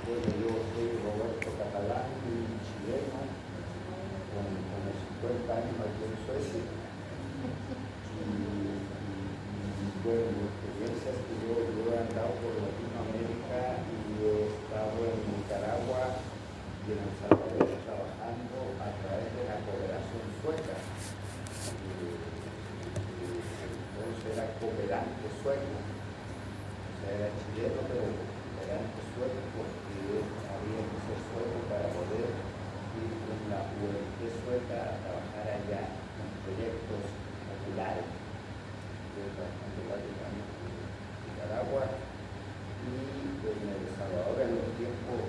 Bueno, yo soy Roberto Catalán, chileno, con como 50 años aquí en Suecia. Bueno, mi experiencia es que yo he andado por Latinoamérica y he estado en Nicaragua y en El Salvador trabajando a través de la cooperación sueca. Entonces era cooperante sueco, o sea, era chileno, pero cooperante sueco porque había que ser sueco para poder ir con la UNG sueca a trabajar allá en proyectos populares. Bastante largos años en Nicaragua y en El Salvador en los tiempos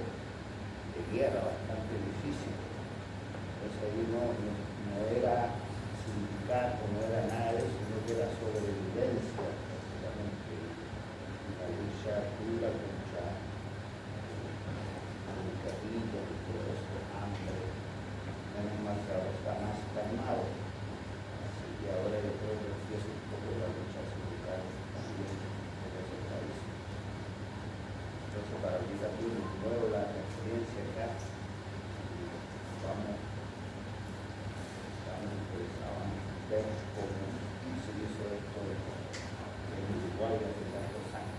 de guerra bastante difícil. Entonces ahí no era sindicato, no era nada de eso, sino que era sobrevivencia, básicamente, una lucha dura contra guerrillas y todo eso, hambre, menos mal que ahora está más calmado. Y ahora yo creo que empieza un poco la lucha sindical también en ese país. Entonces, para mí también es nuevo la experiencia acá. Vamos interesados en ver cómo se hizo esto en Uruguay hace tantos años.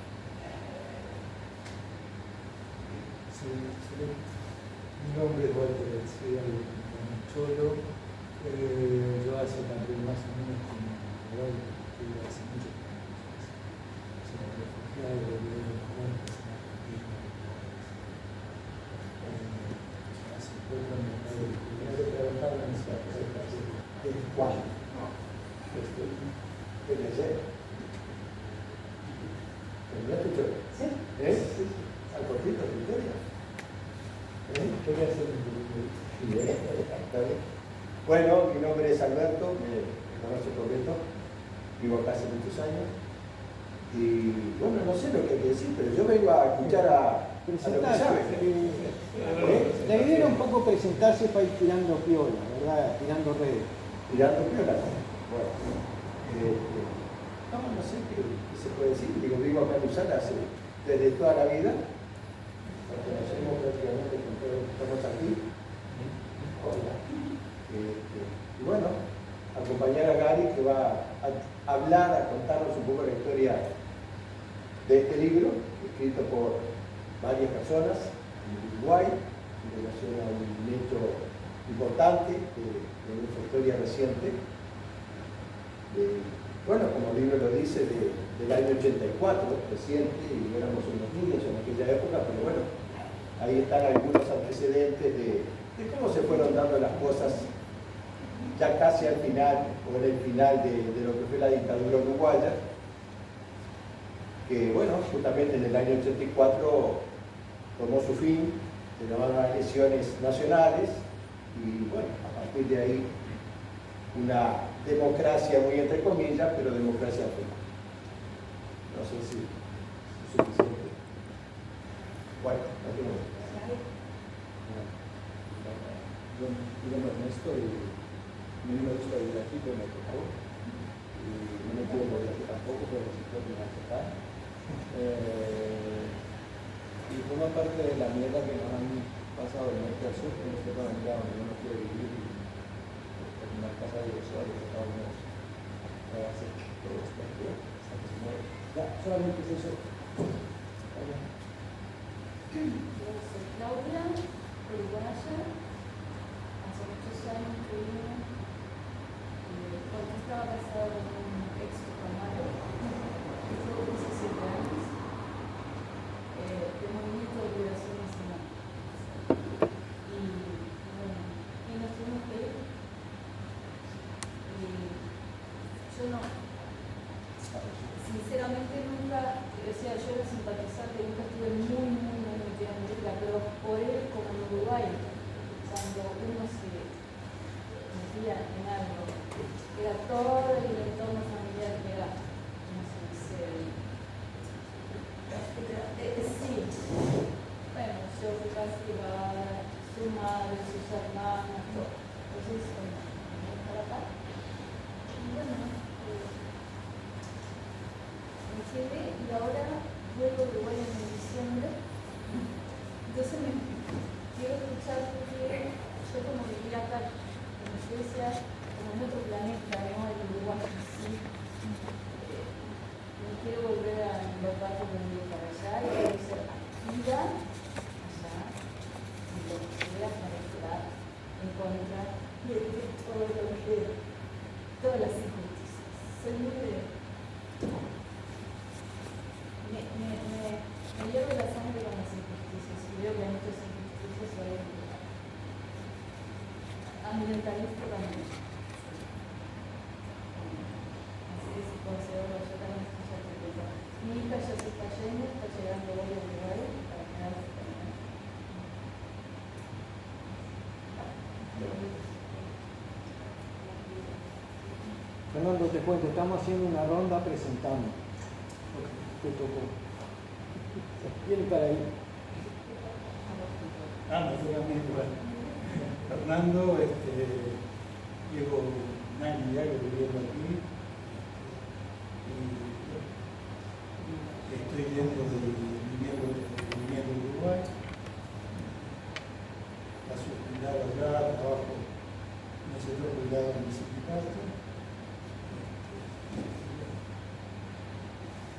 Sí, mi nombre es Walter García Cholo. Yo hace también más o menos como estoy hace mucho tiempo. Soy refugiado de los muertos en Argentina. Hace poco me acabo de terminar de trabajar en esa presentación. ¿Desde cuándo? Desde ayer. ¿Terminaste yo? Sí. Sí. ¿Al cortito de Victoria? ¿Qué voy a hacer en tu vida? Está bien. Bueno, mi nombre es Alberto, me conoce por Beto, vivo acá hace muchos años y bueno, no sé lo que hay que decir, pero yo vengo a escuchar a lo que sabe. La idea era un poco presentarse para ir tirando piola, ¿verdad? Tirando redes. Tirando piola. Bueno, no sé qué se puede decir, digo, vivo acá en Usala desde toda la vida, nos conocemos prácticamente con todos los que estamos aquí. Hola. Y bueno, acompañar a Gary que va a hablar, a contarnos un poco la historia de este libro, escrito por varias personas en Uruguay, en relación a un hecho importante de nuestra historia reciente. Bueno, como el libro lo dice, del año 84, reciente, y éramos unos niños en aquella época, pero bueno, ahí están algunos antecedentes de cómo se fueron dando las cosas ya casi al final, o en el final de lo que fue la dictadura uruguaya, que bueno, justamente en el año 84 tomó su fin, se llamaron las elecciones nacionales, y bueno, a partir de ahí una democracia muy entre comillas, pero democracia plena. No sé si es suficiente. Bueno, no tengo. Yo digo Ernesto y a mí me gusta vivir aquí, pero me tocó. Y no me quiero volver aquí tampoco, pero sí creo que me va a tocar. Y forma parte de la mierda que nos han pasado del norte al sur, que no estoy para venir a donde uno quiere vivir y terminar casa de los usuarios de cada uno para hacer todo esto aquí, hasta que se muere. Ya, solamente es eso. Yo soy Claudia, uruguaya. Hace muchos años que vine, cuando estaba casada con un ex camaro, tuve 17 años, de movimiento de liberación nacional. Y bueno, y nos tuvimos que ir. Y yo no, sinceramente nunca, o sea, yo era simpatizante, nunca estuve muy metida en política, pero por él como en Uruguay, cuando uno se metía en algo, era todo el entorno familiar que era, no sé, sí, bueno, yo fui castigada, su madre, sus hermanas, todo. Entonces, bueno, para acá. Y bueno, me quedé y ahora vuelvo a Uruguay en diciembre. Entonces iglesia, como en otro planeta, ¿no? El Uruguay, sí. No quiero volver a invertir conmigo para allá y quiero ser activa allá y lo que quiera mezclar en contra de todo lo que, todas las injusticias. Soy muy de... Me hierve la sangre con las injusticias y veo que hay muchas injusticias hoy en día. Ambientalista también. Así que si considero yo también estoy satisfecha. Mi hija ya se está yendo, está llegando hoy a Uruguay para quedarse también. Fernando, te cuento, estamos haciendo una ronda presentando. Te tocó. Viene para ahí. Me toca a mí igual. Fernando, llevo un año ya que viviendo aquí y estoy yendo viviendo en Uruguay. Paso jubilado allá, trabajo en el sector jubilado en mi sindicato.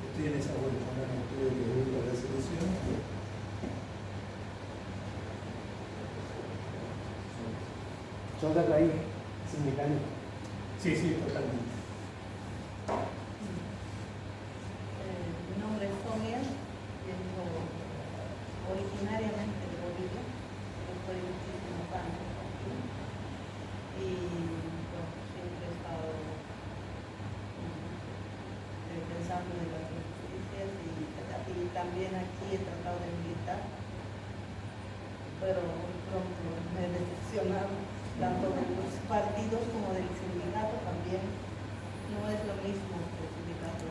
Estoy en esa vuelta, ahora no tuve que ir a la selección. ¿Sos de raíz sindicalista? Sí, totalmente. Mi nombre es Sonia, vengo originariamente de Bolivia, estoy muchísimos años aquí y siempre he estado pensando en las injusticias y también aquí he tratado de militar, pero pronto me he decepcionado tanto de los partidos como del sindicato también. No es lo mismo que el sindicato.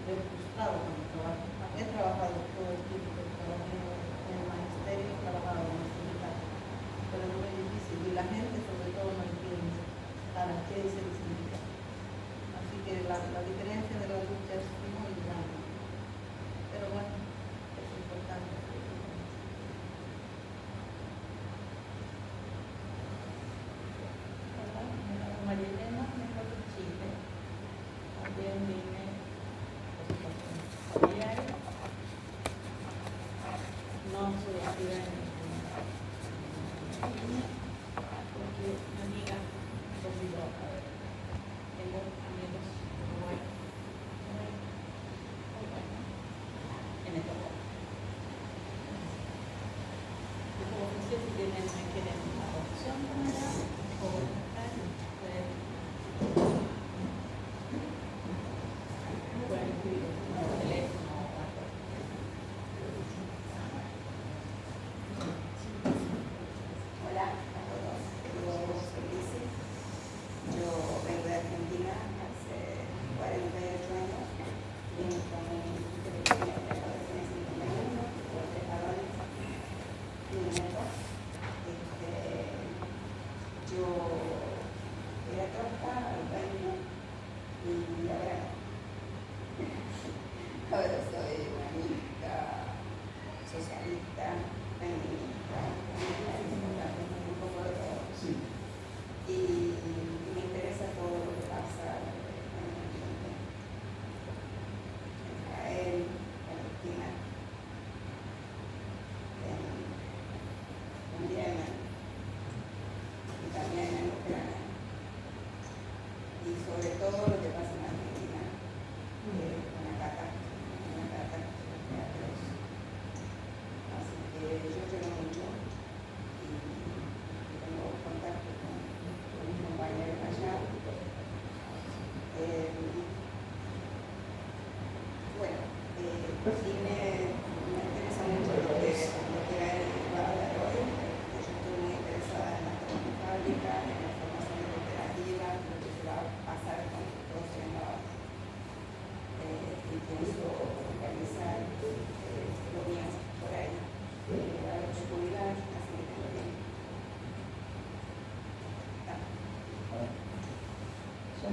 He frustrado cuando trabajo. He trabajado todo el tiempo, trabajé en el magisterio, he trabajado en el sindicato, pero es muy difícil y la gente sobre todo no entiende para qué es el sindicato. Así que la diferencia de la lucha es muy grande. Pero bueno, es importante. María Elena, vengo de Chile. También vine por familiar. No soy activa en porque mi amiga olvidó. Tengo amigos uruguayos. En el trabajo. Como no sé si quieren una opción para allá o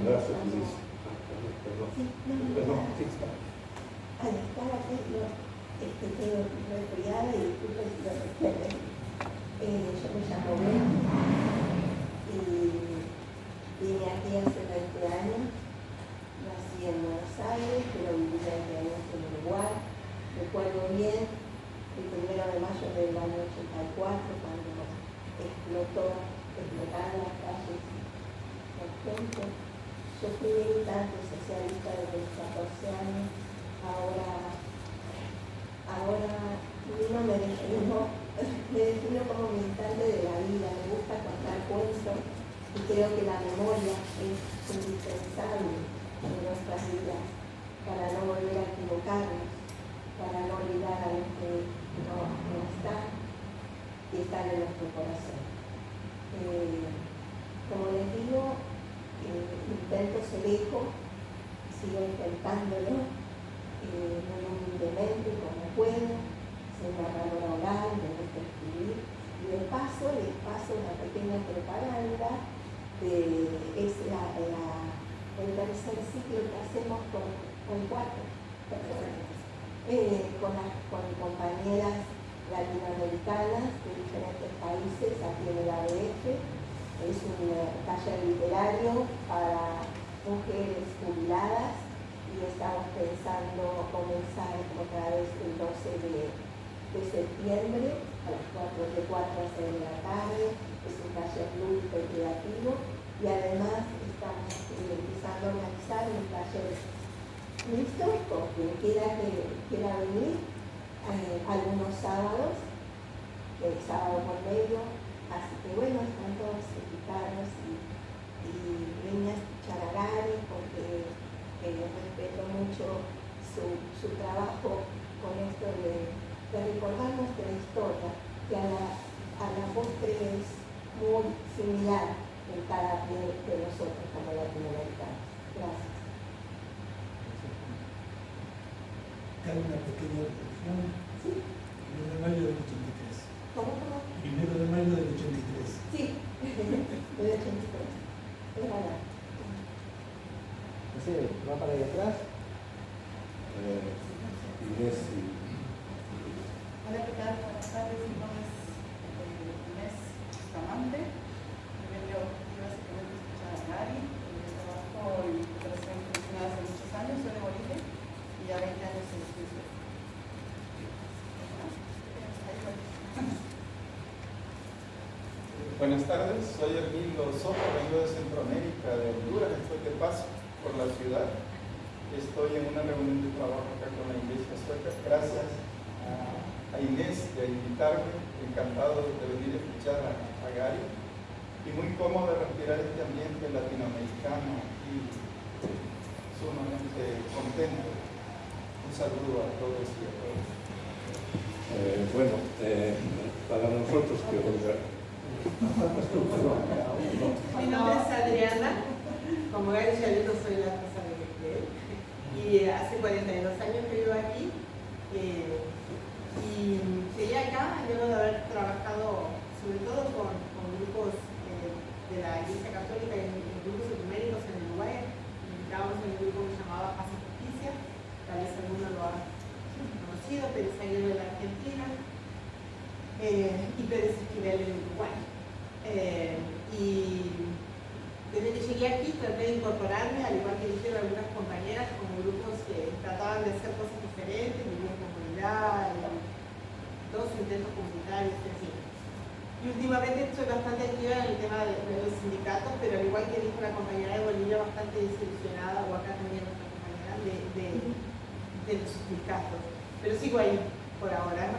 Gracias, Luis. Perdón. Al estar aquí, tengo resfriada y disculpen si lo requieren. Yo me llamo Betty y vine aquí hace 20 años. Nací en Buenos Aires, pero viví 20 años en Uruguay. Recuerdo bien el 1 de mayo del año 84, cuando explotaron las calles con gente. Yo fui militante socialista desde los 14 años. Ahora no me defino como militante de la vida. Me gusta contar cuentos y creo que la memoria es indispensable en nuestras vidas para no volver a equivocarnos, para no olvidar a los que no están y están en nuestro corazón. Como les digo, intento ser eco, sigo intentándolo muy humildemente como puedo. Soy narradora oral, me gusta escribir y les paso una pequeña propaganda es el tercer ciclo que hacemos con 4 personas, con compañeras latinoamericanas de diferentes países aquí en el ABF. Es un taller literario para mujeres jubiladas y estamos pensando comenzar otra vez el 12 de septiembre a las 4 a 6 de la tarde. Es un taller lúdico y creativo y además estamos empezando a organizar un taller mixto con quien quiera venir algunos sábados, el sábado por medio. Así que bueno, están todos invitados y vengan a escuchar a Gary porque respeto mucho su trabajo con esto de recordar nuestra historia, que a la postre es muy similar en cada pie de nosotros como latinoamericanos. Gracias. Cabe una pequeña reflexión. ¿Sí? 1 de mayo del 83. ¿Cómo? 1 de mayo del 83. Sí, del 83. Es verdad. Sí, va para allá atrás. Inés y Hola, ¿qué tal? Buenas tardes, mi nombre es Inés Bustamante. Primero, básicamente escuchar a Gary. Trabajo en cooperación internacional hace muchos años, soy de Bolivia y ya 20 años en Suiza. Buenas tardes, soy Hermilo Soto, vengo de Centroamérica, de Honduras, estoy de paso por la ciudad. Estoy en una reunión de trabajo acá con la Iglesia Sueca. Gracias a Inés de invitarme, encantado de venir a escuchar a Gary y muy cómodo de respirar este ambiente latinoamericano y sumamente contento. Un saludo a todos y a todas. para nosotros que Mi nombre es Adriana, como Gary ya dijo, soy la esposa de él y hace 42 años que vivo aquí y llegué acá luego de haber trabajado sobre todo con grupos de la Iglesia Católica y grupos ecuméricos en Uruguay. Estábamos en un grupo que se llamaba Paz y Justicia, tal vez alguno lo ha conocido, Pérez Aguirre de la Argentina y Pérez Esquivel en Uruguay. Y desde que llegué aquí traté de incorporarme, al igual que dijeron algunas compañeras, como grupos que trataban de hacer cosas diferentes, vivir en comunidad, todos intentos comunitarios, en fin. Y últimamente estoy bastante activa en el tema de los sindicatos, pero al igual que dijo la compañera de Bolivia, bastante desilusionada, o acá también nuestra compañera, de los sindicatos. Pero sigo ahí por ahora,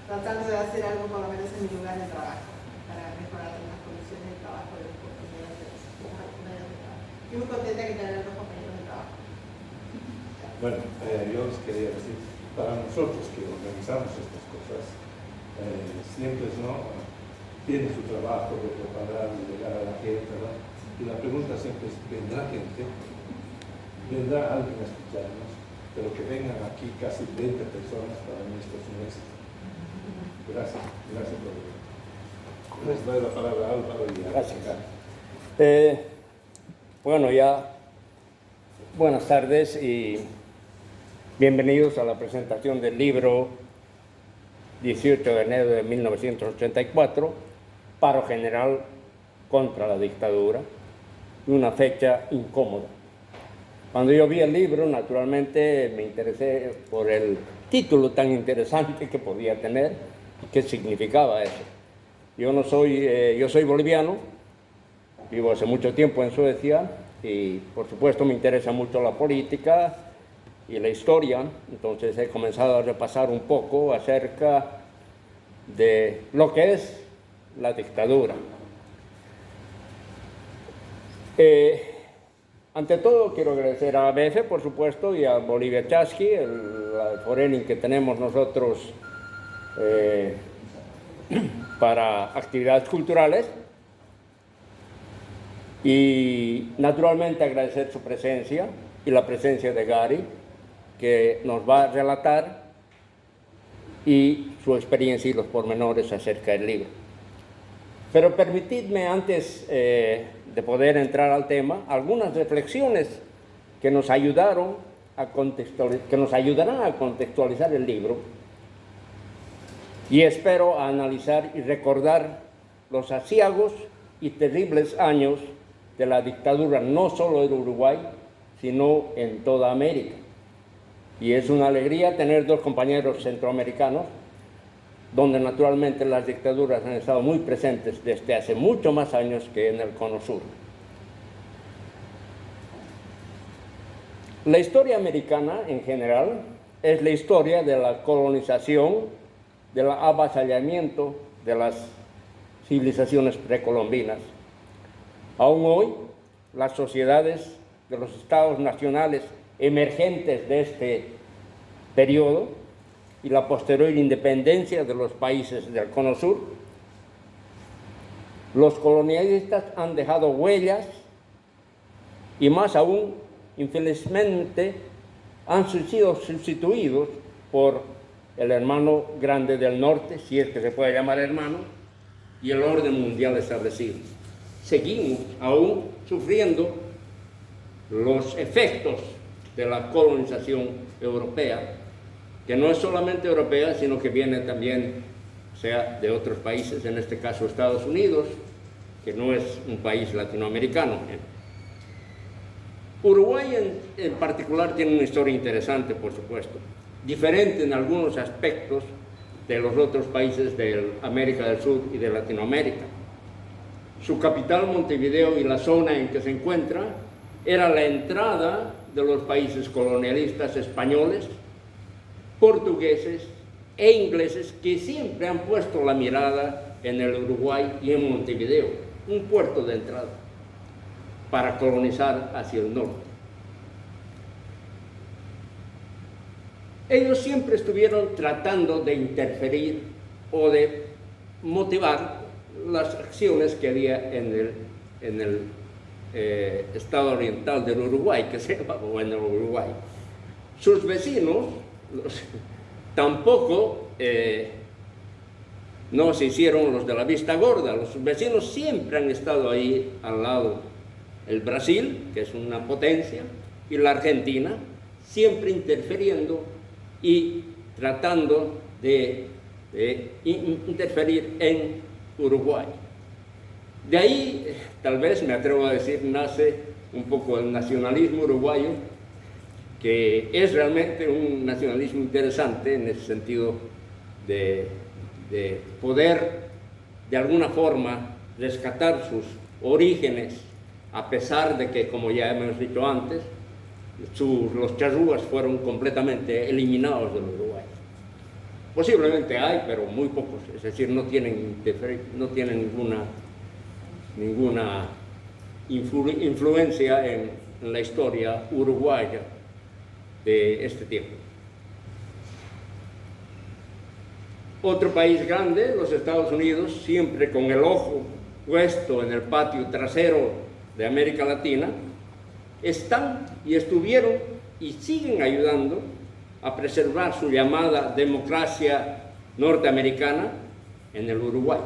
tratando de hacer algo por lo menos en mi lugar de trabajo, para mejorar las condiciones de trabajo de los compañeros de trabajo. Estoy muy contenta de tener a los compañeros de trabajo. Bueno, yo les quería decir, para nosotros que organizamos estas cosas, siempre tiene su trabajo de preparar y llegar a la gente, ¿no? Y la pregunta siempre es, ¿vendrá gente? ¿Vendrá alguien a escucharnos? Pero que vengan aquí casi 20 personas, para mí esto es un éxito. Gracias por venir. Les doy la palabra a Álvaro y a Gracias. Bueno, ya buenas tardes y bienvenidos a la presentación del libro 18 de enero de 1984, paro general contra la dictadura, una fecha incómoda. Cuando yo vi el libro, naturalmente me interesé por el título tan interesante que podía tener, qué significaba eso. Yo soy boliviano, vivo hace mucho tiempo en Suecia y por supuesto me interesa mucho la política y la historia, entonces he comenzado a repasar un poco acerca de lo que es la dictadura. Ante todo quiero agradecer a ABF, por supuesto, y a Bolivia Chasqui, el forening que tenemos nosotros para actividades culturales, y naturalmente agradecer su presencia y la presencia de Gary, que nos va a relatar y su experiencia y los pormenores acerca del libro. Pero permitidme antes de poder entrar al tema, algunas reflexiones que nos ayudarán a contextualizar el libro, y espero analizar y recordar los aciagos y terribles años de la dictadura, no solo en Uruguay, sino en toda América. Y es una alegría tener dos compañeros centroamericanos, donde naturalmente las dictaduras han estado muy presentes desde hace mucho más años que en el Cono Sur. La historia americana en general es la historia de la colonización, del avasallamiento de las civilizaciones precolombinas. Aún hoy, las sociedades de los estados nacionales emergentes de este periodo y la posterior independencia de los países del Cono Sur, los colonialistas han dejado huellas y más aún, infelizmente, han sido sustituidos por el hermano grande del norte, si es que se puede llamar hermano, y el orden mundial establecido. Seguimos aún sufriendo los efectos de la colonización europea, que no es solamente europea, sino que viene también, sea de otros países, en este caso Estados Unidos, que no es un país latinoamericano. Uruguay en particular tiene una historia interesante, por supuesto, diferente en algunos aspectos de los otros países de América del Sur y de Latinoamérica. Su capital, Montevideo, y la zona en que se encuentra, era la entrada de los países colonialistas españoles, portugueses e ingleses, que siempre han puesto la mirada en el Uruguay y en Montevideo, un puerto de entrada para colonizar hacia el norte. Ellos siempre estuvieron tratando de interferir o de motivar las acciones que había en el estado oriental del Uruguay, que se llama bueno Uruguay. Sus vecinos tampoco no se hicieron los de la vista gorda. Los vecinos siempre han estado ahí al lado. El Brasil, que es una potencia, y la Argentina, siempre interfiriendo y tratando de interferir en Uruguay. De ahí, tal vez me atrevo a decir, nace un poco el nacionalismo uruguayo, que es realmente un nacionalismo interesante en ese sentido de poder de alguna forma rescatar sus orígenes, a pesar de que, como ya hemos dicho antes, los charrúas fueron completamente eliminados del Uruguay. Posiblemente hay, pero muy pocos, es decir, no tienen ninguna influencia en la historia uruguaya de este tiempo. Otro país grande, los Estados Unidos, siempre con el ojo puesto en el patio trasero de América Latina, están y estuvieron y siguen ayudando a preservar su llamada democracia norteamericana en el Uruguay.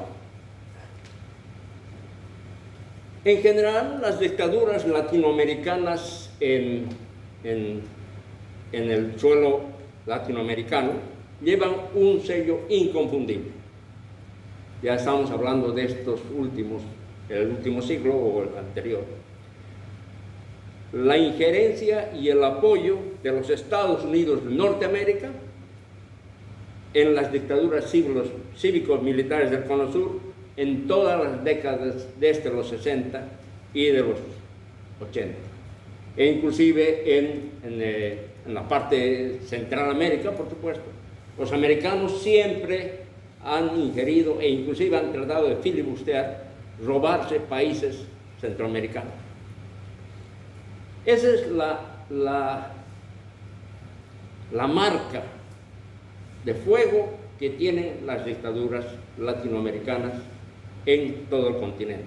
En general, las dictaduras latinoamericanas en el suelo latinoamericano llevan un sello inconfundible. Ya estamos hablando de estos últimos, el último siglo o el anterior. La injerencia y el apoyo de los Estados Unidos de Norteamérica en las dictaduras cívicos militares del Cono Sur en todas las décadas desde los 60 y de los 80, e inclusive en la parte Central América, por supuesto. Los americanos siempre han ingerido e inclusive han tratado de filibustear, robarse países centroamericanos. Esa es la marca de fuego que tienen las dictaduras latinoamericanas en todo el continente.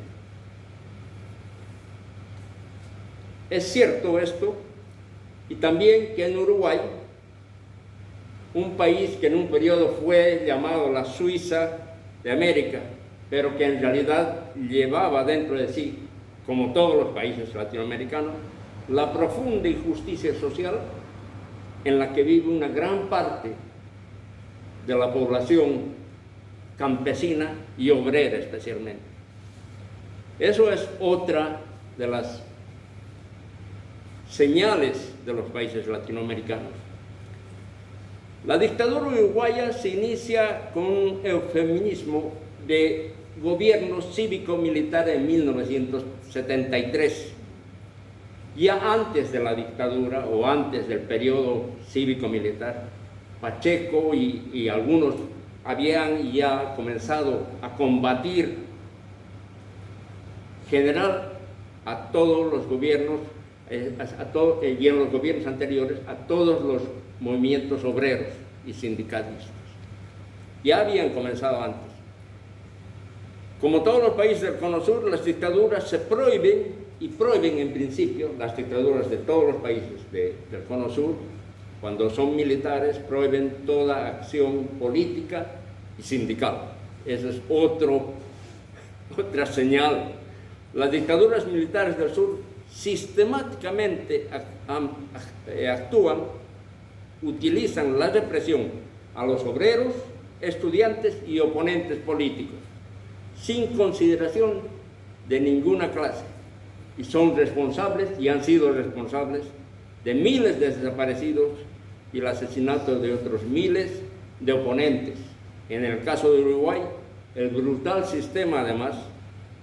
Es cierto esto, y también que en Uruguay, un país que en un periodo fue llamado la Suiza de América, pero que en realidad llevaba dentro de sí, como todos los países latinoamericanos, la profunda injusticia social en la que vive una gran parte de la población campesina y obrera especialmente. Eso es otra de las señales de los países latinoamericanos. La dictadura uruguaya se inicia con el feminismo de gobierno cívico-militar en 1973. Ya antes de la dictadura o antes del periodo cívico-militar, Pacheco y algunos habían ya comenzado a combatir, generar a todos los gobiernos, y en los gobiernos anteriores, a todos los movimientos obreros y sindicalistas. Ya habían comenzado antes. Como todos los países del Cono Sur, las dictaduras se prohíben, y prohíben en principio, las dictaduras de todos los países del Cono Sur, cuando son militares, prohíben toda acción política y sindical. Esa es otra señal. Las dictaduras militares del sur sistemáticamente actúan, utilizan la represión a los obreros, estudiantes y oponentes políticos, sin consideración de ninguna clase, y son responsables y han sido responsables de miles de desaparecidos y el asesinato de otros miles de oponentes. En el caso de Uruguay, el brutal sistema además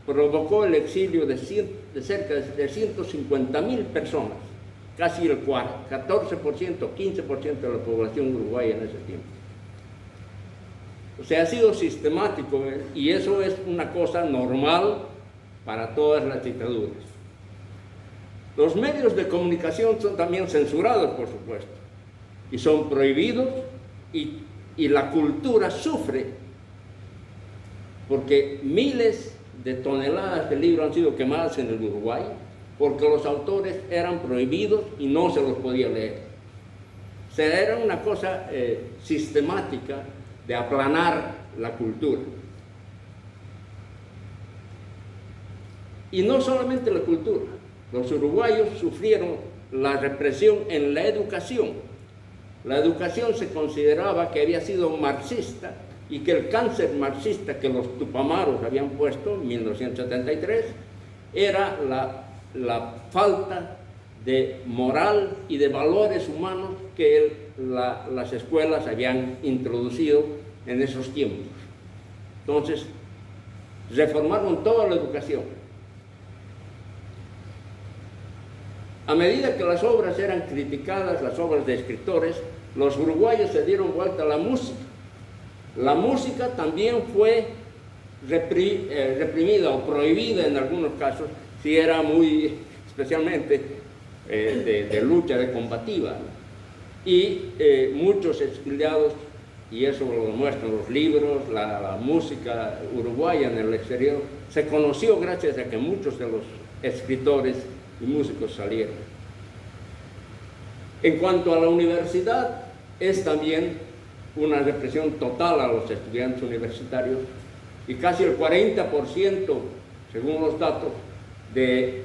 provocó el exilio de cerca de 150.000 personas, casi el 14%, 15% de la población uruguaya en ese tiempo. O sea, ha sido sistemático, y eso es una cosa normal para todas las dictaduras. Los medios de comunicación son también censurados, por supuesto, y son prohibidos, y la cultura sufre, porque miles de toneladas de libros han sido quemadas en el Uruguay, porque los autores eran prohibidos y no se los podía leer. O sea, era una cosa sistemática de aplanar la cultura. Y no solamente la cultura, los uruguayos sufrieron la represión en la educación. La educación se consideraba que había sido marxista, y que el cáncer marxista que los tupamaros habían puesto en 1973 era la falta de moral y de valores humanos que las escuelas habían introducido en esos tiempos. Entonces, reformaron toda la educación. A medida que las obras eran criticadas, las obras de escritores, los uruguayos se dieron vuelta a la música. La música también fue reprimida o prohibida en algunos casos, si era muy especialmente de lucha, de combativa. Y muchos exiliados, y eso lo demuestran los libros, la música uruguaya en el exterior, se conoció gracias a que muchos de los escritores y músicos salieron. En cuanto a la universidad, es también una represión total a los estudiantes universitarios, y casi el 40%, según los datos, de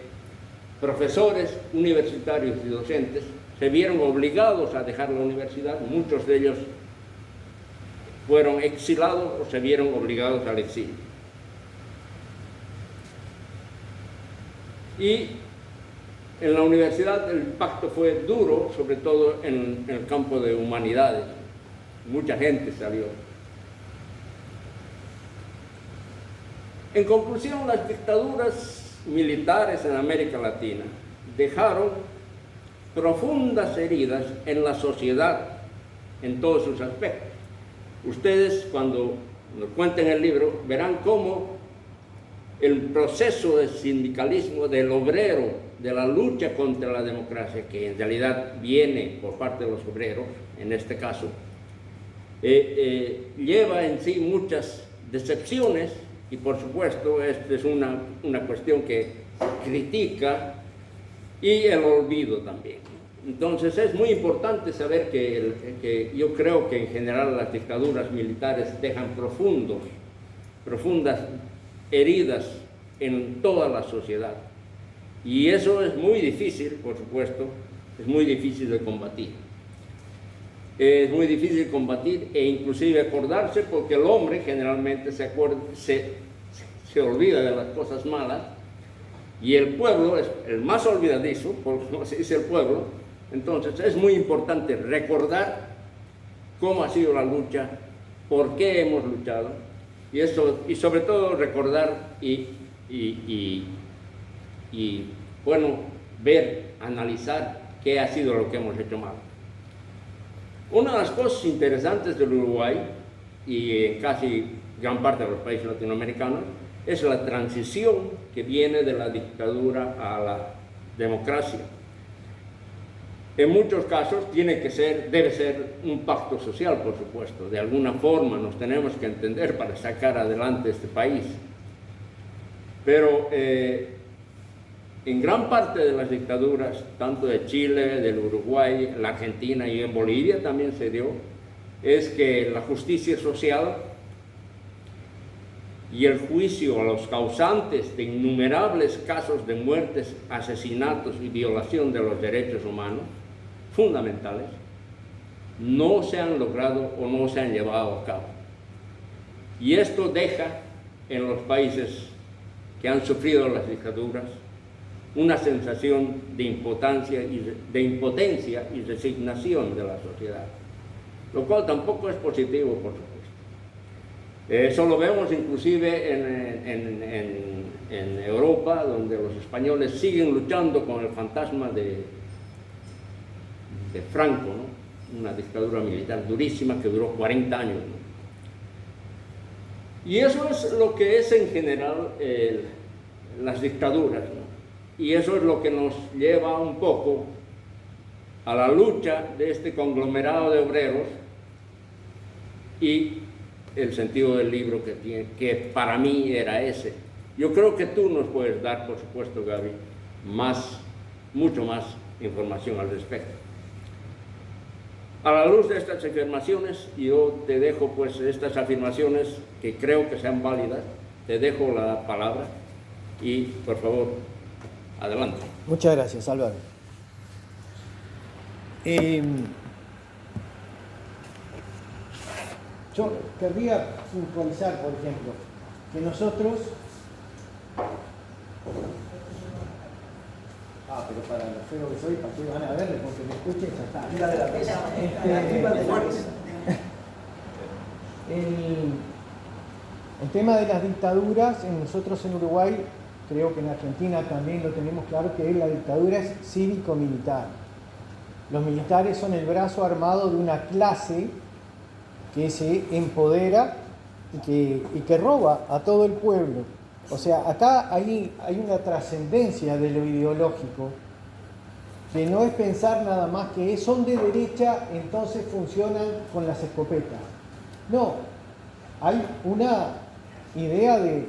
profesores universitarios y docentes se vieron obligados a dejar la universidad, muchos de ellos fueron exilados o se vieron obligados al exilio. Y en la universidad el pacto fue duro, sobre todo en el campo de humanidades. Mucha gente salió. En conclusión, las dictaduras militares en América Latina dejaron profundas heridas en la sociedad en todos sus aspectos. Ustedes, cuando nos cuenten el libro, verán cómo el proceso de sindicalismo del obrero, de la lucha contra la democracia, que en realidad viene por parte de los obreros, en este caso, lleva en sí muchas decepciones y, por supuesto, esta es una cuestión que critica, y el olvido también. Entonces es muy importante saber que yo creo que en general las dictaduras militares dejan profundas heridas en toda la sociedad. Y eso es muy difícil, por supuesto, es muy difícil de combatir. Es muy difícil combatir e inclusive acordarse, porque el hombre generalmente se olvida de las cosas malas, y el pueblo es el más olvidadizo, como se dice el pueblo. Entonces es muy importante recordar cómo ha sido la lucha, por qué hemos luchado, y sobre todo recordar y bueno, ver, analizar qué ha sido lo que hemos hecho mal. Una de las cosas interesantes del Uruguay y en casi gran parte de los países latinoamericanos es la transición que viene de la dictadura a la democracia. En muchos casos debe ser un pacto social, por supuesto. De alguna forma nos tenemos que entender para sacar adelante este país. Pero en gran parte de las dictaduras, tanto de Chile, del Uruguay, la Argentina y en Bolivia también se dio, es que la justicia social y el juicio a los causantes de innumerables casos de muertes, asesinatos y violación de los derechos humanos fundamentales no se han logrado o no se han llevado a cabo. Y esto deja en los países que han sufrido las dictaduras una sensación de impotencia y resignación de la sociedad, lo cual tampoco es positivo, por supuesto. Eso lo vemos inclusive en Europa, donde los españoles siguen luchando con el fantasma de Franco, ¿no? Una dictadura militar durísima que duró 40 años, ¿no? Y eso es lo que es en general las dictaduras, ¿no? Y eso es lo que nos lleva un poco a la lucha de este conglomerado de obreros y el sentido del libro que para mí era ese. Yo creo que tú nos puedes dar, por supuesto, Gaby, mucho más información al respecto. A la luz de estas afirmaciones, yo te dejo pues estas afirmaciones que creo que sean válidas, te dejo la palabra y por favor, adelante. Muchas gracias, Álvaro. Yo querría puntualizar, por ejemplo, que nosotros... pero para lo feo que soy, ¿para qué van a verle? Porque me escuchen, ya está. Mira de la mesa. El tema de las dictaduras, nosotros en Uruguay, creo que en Argentina también lo tenemos claro, que la dictadura es cívico-militar. Los militares son el brazo armado de una clase que se empodera y que roba a todo el pueblo. O sea, acá hay una trascendencia de lo ideológico, que no es pensar nada más que son de derecha, entonces funcionan con las escopetas. No, hay una idea de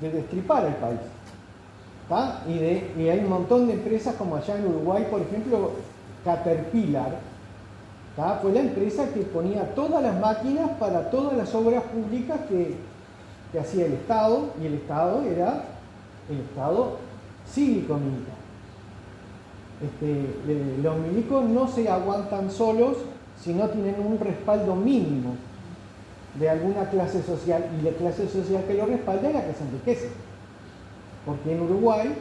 destripar el país. ¿Tá? Y hay un montón de empresas como allá en Uruguay, por ejemplo, Caterpillar, ¿tá? Fue la empresa que ponía todas las máquinas para todas las obras públicas que hacía el Estado, y el Estado era el Estado cívico-militar. Los milicos no se aguantan solos si no tienen un respaldo mínimo. de alguna clase social, y la clase social que lo respalda es la que se enriquece. Porque en Uruguay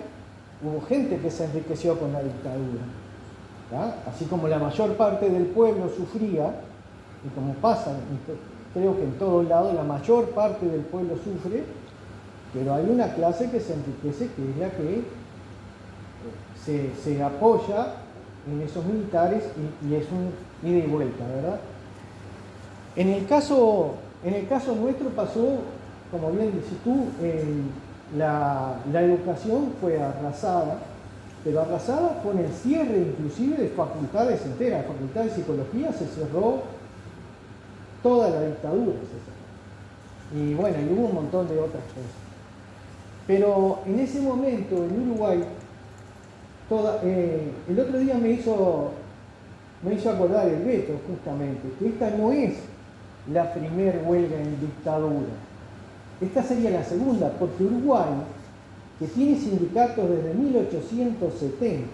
hubo gente que se enriqueció con la dictadura. ¿tá? Así como la mayor parte del pueblo sufría, y como pasa, creo que en todos lados, la mayor parte del pueblo sufre, pero hay una clase que se enriquece, que es la que se apoya en esos militares y es un ida y vuelta, ¿verdad? En el caso nuestro pasó, como bien dices tú, la educación fue arrasada, pero arrasada con el cierre inclusive de facultades enteras. La facultad de psicología se cerró, toda la dictadura se cerró. Y bueno, y hubo un montón de otras cosas. Pero en ese momento en Uruguay, el otro día me hizo acordar el Beto justamente, que esta no es la primer huelga en dictadura. Esta sería la segunda, porque Uruguay, que tiene sindicatos desde 1870,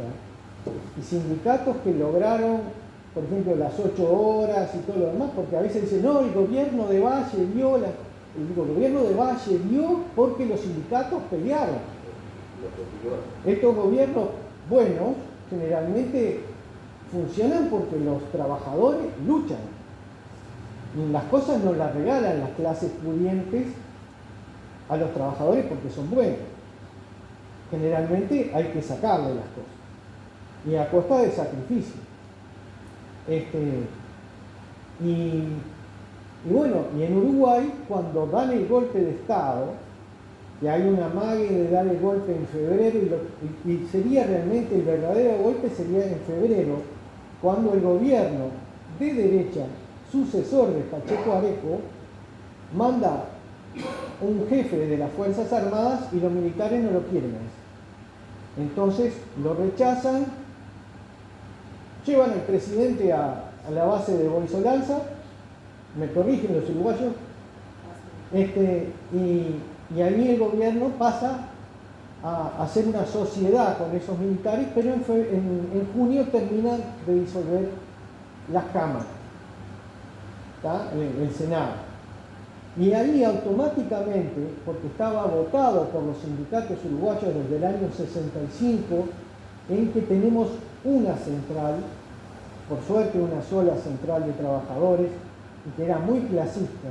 y sindicatos que lograron, por ejemplo, las 8 horas y todo lo demás, porque a veces dicen, no, el gobierno de Valle dio, el gobierno de Valle dio porque los sindicatos pelearon. Estos gobiernos buenos generalmente funcionan porque los trabajadores luchan. Y las cosas no las regalan las clases pudientes a los trabajadores porque son buenos. Generalmente hay que sacarle las cosas. Y a costa de sacrificio. Y bueno, y en Uruguay, cuando dan el golpe de Estado, que hay una amague de dar el golpe en febrero, y sería realmente el verdadero golpe sería en febrero, cuando el gobierno de derecha, sucesor de Pacheco Areco, manda un jefe de las Fuerzas Armadas y los militares no lo quieren a eso. Entonces lo rechazan, llevan al presidente a la base de Boisolanza, me corrigen los uruguayos, y ahí el gobierno pasa a hacer una sociedad con esos militares, pero en junio terminan de disolver las cámaras, el Senado. Y ahí automáticamente, porque estaba votado por los sindicatos uruguayos desde el año 65, en que tenemos una central, por suerte una sola central de trabajadores, y que era muy clasista,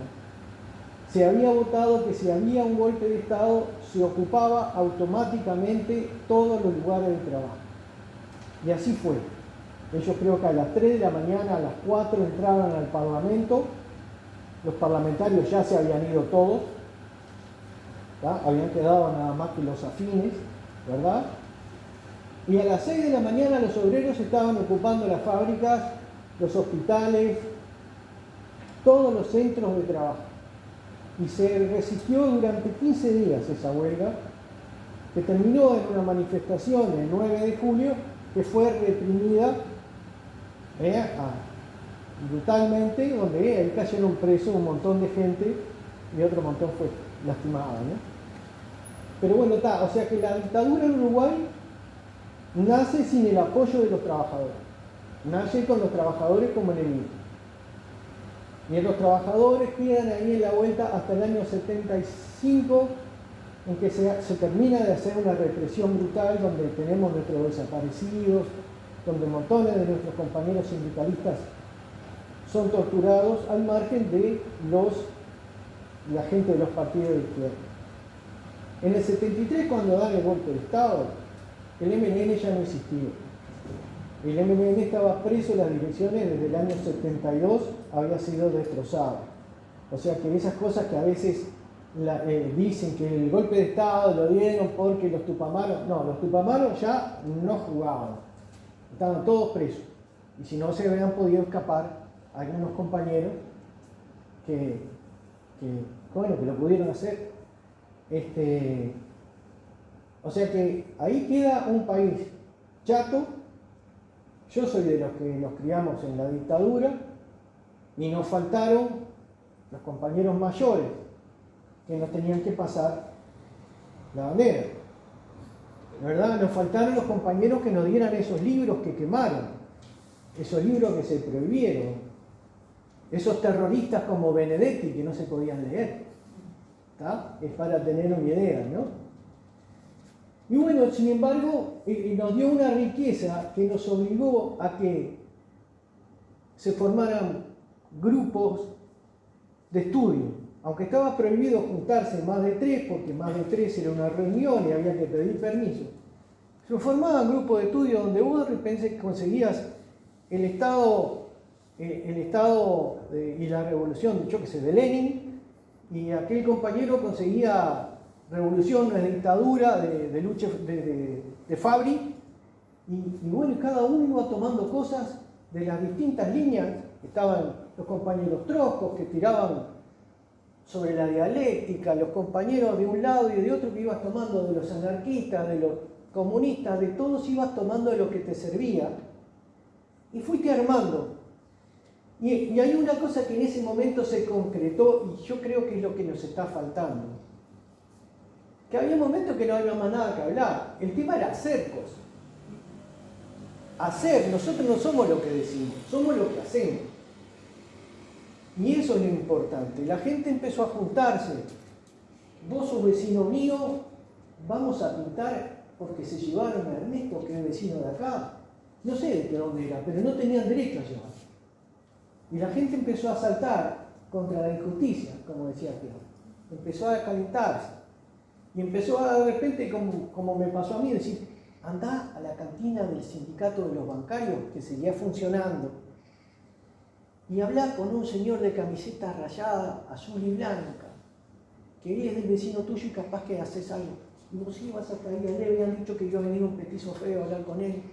se había votado que si había un golpe de Estado se ocupaba automáticamente todos los lugares de trabajo. Y así fue. Ellos creo que a las 3 de la mañana, a las 4 entraban al Parlamento, los parlamentarios ya se habían ido todos, ¿tá? Habían quedado nada más que los afines, ¿verdad? Y a las 6 de la mañana los obreros estaban ocupando las fábricas, los hospitales, todos los centros de trabajo. Y se resistió durante 15 días esa huelga, que terminó en una manifestación el 9 de julio, que fue reprimida brutalmente, donde ahí cayeron presos un montón de gente y otro montón fue lastimada, ¿no? Pero bueno, o sea que la dictadura en Uruguay nace sin el apoyo de los trabajadores, nace con los trabajadores como enemigos. Y los trabajadores quedan ahí en la vuelta hasta el año 75, en que se termina de hacer una represión brutal, donde tenemos nuestros desaparecidos, donde montones de nuestros compañeros sindicalistas son torturados al margen de la gente de los partidos de izquierda. En el 73, cuando dan el golpe de Estado, el MNN ya no existía. El MNN estaba preso en las direcciones desde el año 72, había sido destrozado. O sea que esas cosas que a veces dicen que el golpe de Estado lo dieron porque los tupamaros, no, los tupamaros ya no jugaban, estaban todos presos. Y si no se habían podido escapar algunos compañeros que lo pudieron hacer. O sea que ahí queda un país chato. Yo soy de los que nos criamos en la dictadura y nos faltaron los compañeros mayores que nos tenían que pasar la bandera, ¿verdad? Nos faltaron los compañeros que nos dieran esos libros que quemaron, esos libros que se prohibieron. esos terroristas como Benedetti que no se podían leer. ¿Está? Es para tener una idea, ¿no? Y bueno, sin embargo, nos dio una riqueza que nos obligó a que se formaran grupos de estudio, aunque estaba prohibido juntarse más de 3, porque más de 3 era una reunión y había que pedir permiso. Se formaban grupos de estudio donde vos de repente conseguías el Estado y la revolución, yo que sé, de Lenin, y aquel compañero conseguía revolución, una dictadura de lucha de Fabri, y bueno, cada uno iba tomando cosas de las distintas líneas. Estaban los compañeros troscos que tiraban sobre la dialéctica, los compañeros de un lado y de otro que ibas tomando de los anarquistas, de los comunistas, de todos ibas tomando de lo que te servía y fuiste armando. Y hay una cosa que en ese momento se concretó y yo creo que es lo que nos está faltando. Que había momentos que no había más nada que hablar. El tema era hacer cosas. Hacer, nosotros no somos lo que decimos, somos lo que hacemos. Y eso es lo importante. La gente empezó a juntarse. Vos sos vecino mío, vamos a pintar porque se llevaron a Ernesto, que es vecino de acá. No sé de dónde era, pero no tenían derecho a llevar. Y la gente empezó a saltar contra la injusticia, como decía Pedro. Empezó a calentarse. Y empezó a, de repente, como me pasó a mí, decir, andá a la cantina del sindicato de los bancarios, que seguía funcionando, y hablá con un señor de camiseta rayada, azul y blanca, que él es del vecino tuyo y capaz que haces algo. Y vos ibas hasta ahí, le habían dicho que iba a venir un petizo feo a hablar con él,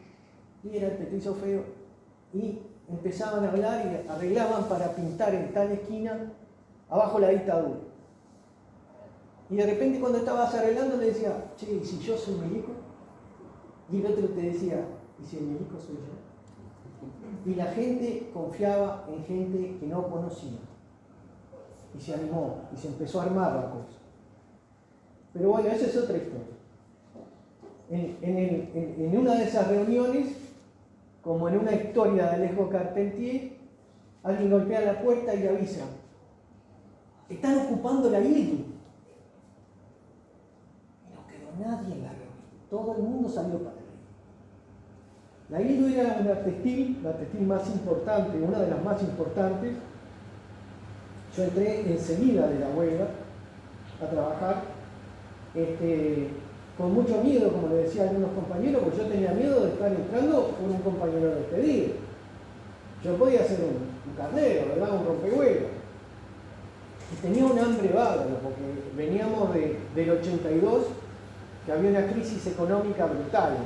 y era el petizo feo, y empezaban a hablar y arreglaban para pintar en tal esquina abajo la dictadura. Y de repente cuando estabas arreglando le decía, che, ¿y si yo soy milico? Y el otro te decía, ¿y si el milico soy yo? Y la gente confiaba en gente que no conocía. Y se animó, y se empezó a armar la cosa. Pero bueno, esa es otra historia. En una de esas reuniones, como en una historia de Alejo Carpentier, alguien golpea la puerta y avisa, están ocupando la ILDU. Y no quedó nadie en la reunión. Todo el mundo salió para ahí. La ILDU era la textil más importante, una de las más importantes. Yo entré enseguida de la huelga a trabajar, con mucho miedo, como le decía a algunos compañeros, porque yo tenía miedo de estar entrando con un compañero despedido. Yo podía ser un carnero, ¿verdad? Un rompehuelgas. Y tenía un hambre bárbaro, porque veníamos del 82, que había una crisis económica brutal.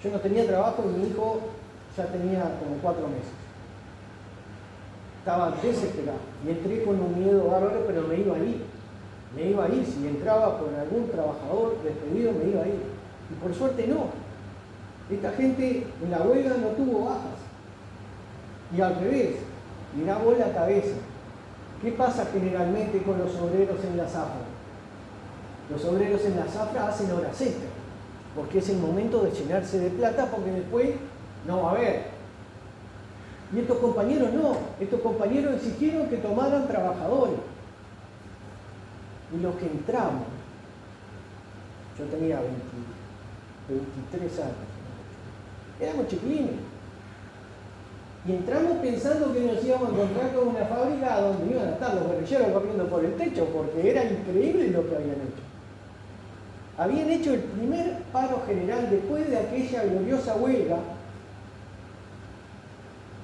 Yo no tenía trabajo y mi hijo ya tenía como 4 meses. Estaba desesperado y entré con un miedo bárbaro, pero me iba a ir. Me iba a ir, si entraba con algún trabajador despedido me iba a ir. Y por suerte no. Esta gente en la huelga no tuvo bajas. Y al revés, mirá vos la cabeza. ¿Qué pasa generalmente con los obreros en la zafra? Los obreros en la zafra hacen horas extras, porque es el momento de llenarse de plata, porque después no va a haber. Y estos compañeros no, estos compañeros exigieron que tomaran trabajadores. Y los que entramos, yo tenía 23 años, éramos chiquilines. Y entramos pensando que nos íbamos a encontrar con una fábrica donde iban a estar los guerrilleros corriendo por el techo, porque era increíble lo que habían hecho. Habían hecho el primer paro general después de aquella gloriosa huelga.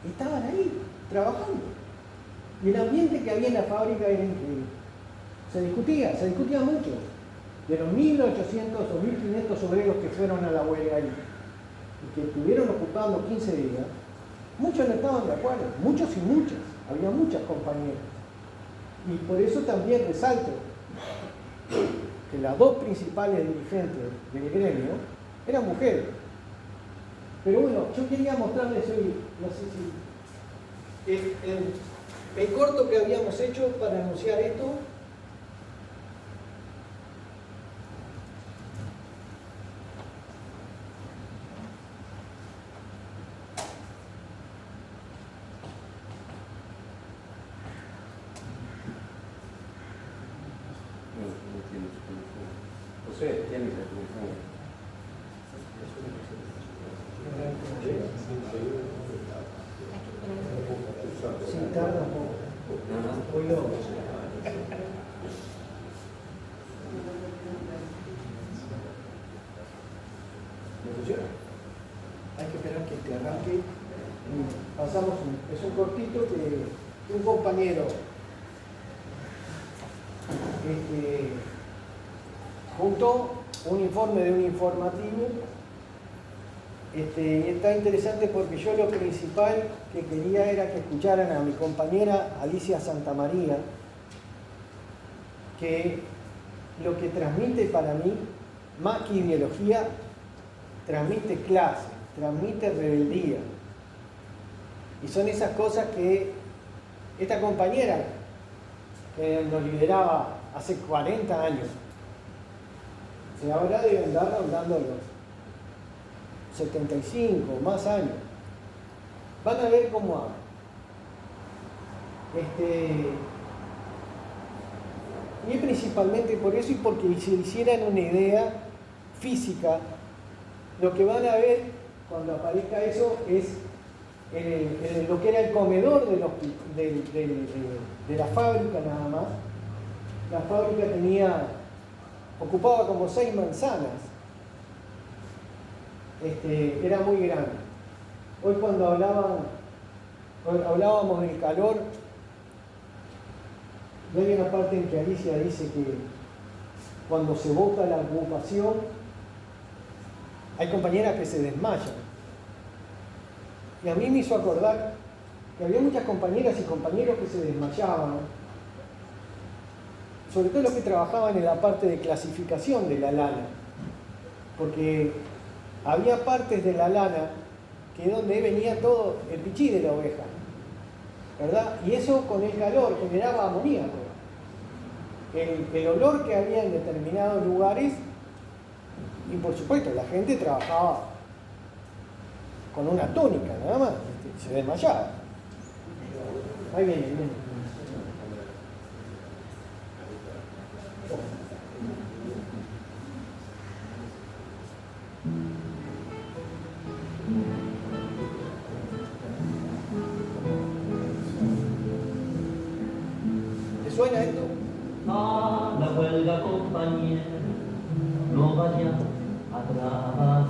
Estaban ahí, trabajando. Y el ambiente que había en la fábrica era increíble. Se discutía mucho. De los 1.800 o 1.500 obreros que fueron a la huelga ahí, y que estuvieron ocupando 15 días, muchos no estaban de acuerdo, muchos y muchas, había muchas compañeras. Y por eso también resalto que las 2 principales dirigentes del gremio eran mujeres. Pero bueno, yo quería mostrarles hoy, no sé si, el corto que habíamos hecho para anunciar esto. sé, tiene resolución. Sí, tarda un poco. Hoy no. ¿Me funciona? Hay que esperar que te arranque. Pasamos, es un cortito que un compañero juntó un informe de un informativo. Y está interesante porque yo lo principal que quería era que escucharan a mi compañera Alicia Santamaría, que lo que transmite para mí, más que ideología, transmite clase, transmite rebeldía. Y son esas cosas que esta compañera, que nos lideraba hace 40 años, se habrá de andar rondando los 75, más años. Van a ver cómo habla. Y es principalmente por eso y porque si hicieran una idea física, lo que van a ver cuando aparezca eso es lo que era el comedor de la fábrica nada más. La fábrica ocupaba como 6 manzanas. Era muy grande. Hoy cuando hablábamos del calor, y hay una parte en que Alicia dice que cuando se vota la ocupación, hay compañeras que se desmayan. Y a mí me hizo acordar que había muchas compañeras y compañeros que se desmayaban, sobre todo los que trabajaban en la parte de clasificación de la lana, porque había partes de la lana que es donde venía todo el pichí de la oveja, ¿verdad? Y eso con el calor generaba amoníaco. El olor que había en determinados lugares, y por supuesto la gente trabajaba con una túnica nada más, se desmayaba. Ahí viene, ahí viene. ¿Te suena esto? A la huelga, compañero, no vayas a trabajar.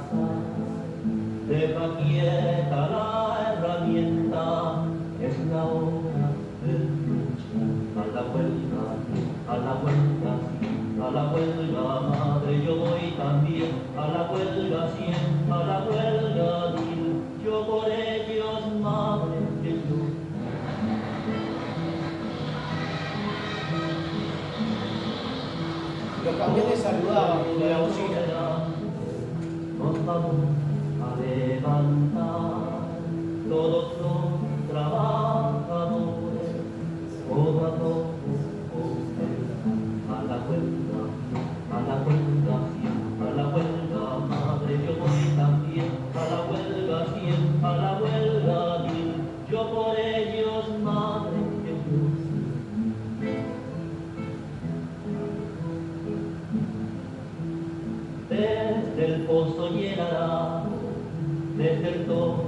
Deja quieta la herramienta, es la hora de luchar. A la huelga, a la huelga, sí, a la huelga, madre, yo voy también. A la huelga, sí, a la huelga, mil, yo por ellos, madre, que yo. Los camiones saludaban con la bocina. Nos vamos a levantar todos los trabajadores, poco a poco, a la huelga, sí, a la huelga, madre, yo voy también, a la huelga, sí, a la huelga, yo por ellos, madre, que yo. Desde el pozo y el arado, desde el tono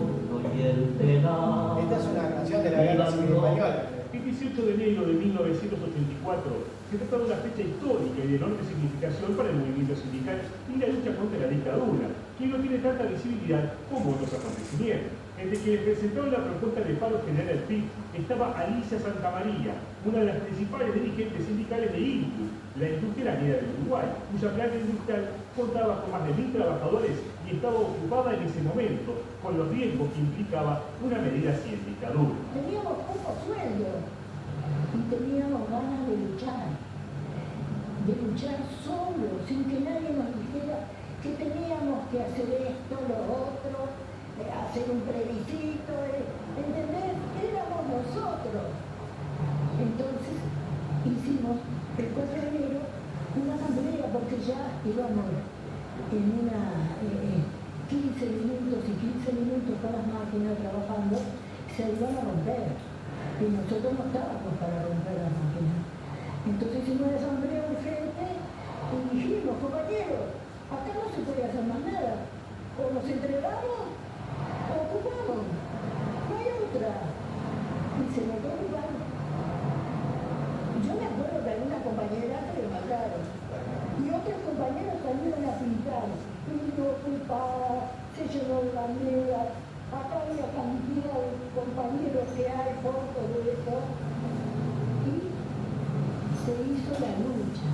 y el telado. Esta es una canción de la Guerra Civil Española. El 18 de enero de 1984 se trata de una fecha histórica y de enorme significación para el movimiento sindical y la lucha contra la dictadura, que no tiene tanta visibilidad como otros acontecimientos. Entre quienes presentaron la propuesta de paro general del PIB estaba Alicia Santamaría, una de las principales dirigentes sindicales de INCU, la industria minera del Uruguay, cuya planta industrial contaba con más de 1000 trabajadores y estaba ocupada en ese momento, con los riesgos que implicaba una medida así en dictadura. Teníamos poco sueldo y teníamos ganas de luchar solo, sin que nadie nos dijera que teníamos que hacer esto, lo otro, hacer un plebiscito, ¿entendés? Éramos nosotros. Entonces hicimos el 4 de enero una asamblea porque ya íbamos en una 15 minutos y 15 minutos con las máquinas trabajando, se iban a romper. Y nosotros no estábamos para romper las máquinas. Entonces hicimos una asamblea urgente y dijimos, compañeros, quedamos, ocupamos, no hay otra. Y se notó igual. Yo me acuerdo de algunas compañeras que le mataron. Y otros compañeros salieron a pintar. Vino ocupada, se llenó de banderas. Acá había cantidad de compañeros que hay, fotos de eso. Y se hizo la lucha.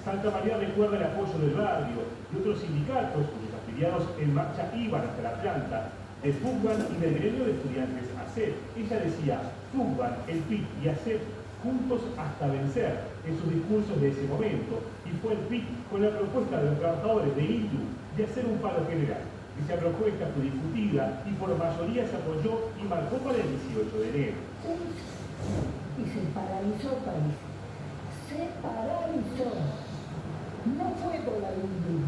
Santa María recuerda el apoyo del barrio y otros sindicatos cuyos afiliados en marcha iban hasta la planta de FUCBAN y del gremio de estudiantes ACEP. Ella decía, FUCBAN, el PIT y ACEP juntos hasta vencer en sus discursos de ese momento. Y fue el PIT con la propuesta de los trabajadores de INDU de hacer un paro general. Esa propuesta fue discutida y por mayoría se apoyó y marcó para el 18 de enero. Y se paralizó el país. Se paralizó. No fue por la INDU,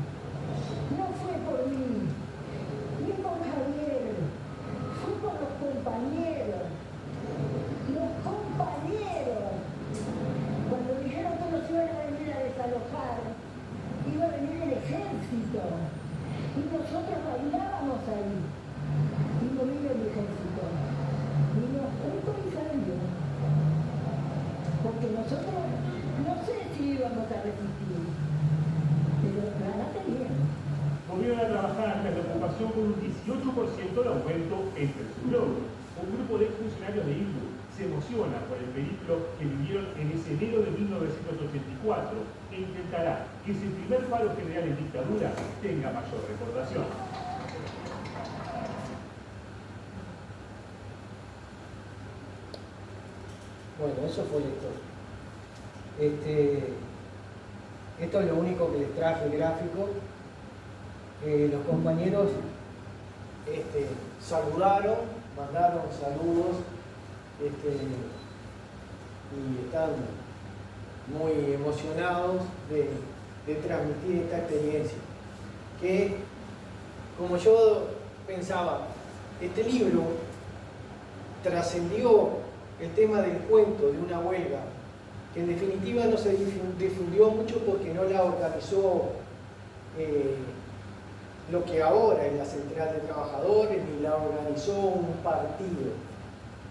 no fue por mí, ni por Javier, fue por los compañeros. Los compañeros. Cuando dijeron que nos iban a venir a desalojar, iba a venir el ejército. Y nosotros bailábamos ahí. Y no vino el ejército. Vino un comisario. Porque nosotros no sé si íbamos a resistir. Pero nada teníamos. Volvieron a trabajar ante la ocupación con un 18% de aumento entre sus logros. Un grupo de funcionarios de INDU se emociona por el periplo que vivieron en ese enero de 1984 e intentará que ese primer paro general en dictadura tenga mayor recordación. Bueno, eso fue la historia. Esto es lo único que les traje gráfico. Los compañeros saludaron, mandaron saludos y están muy emocionados de transmitir esta experiencia. Que, como yo pensaba, este libro trascendió el tema del cuento de una huelga, que en definitiva no se difundió mucho porque no la organizó lo que ahora es la Central de Trabajadores, ni la organizó un partido.